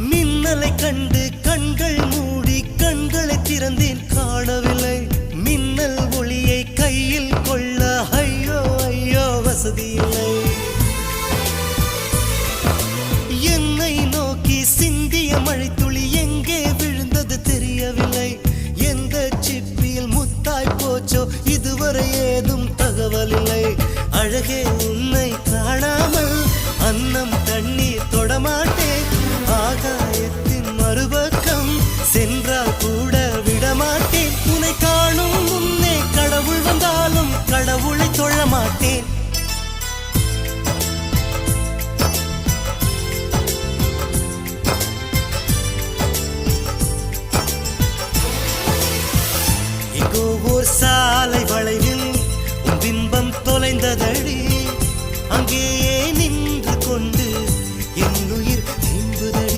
மின்னலை கண்டு கண்கள் மூடி கண்களை திறந்தேன் காணவில்லை மின்னல் ஒளியை கையில் கொள்ள ஐயோ ஐயோ வசதி இல்லை என்னை நோக்கி சிந்திய மழைத்துளி எங்கே விழுந்தது தெரியவில்லை எந்த சிப்பியில் முத்தாய் போச்சோ இதுவரை ஏதும் தகவல் இல்லை அழகே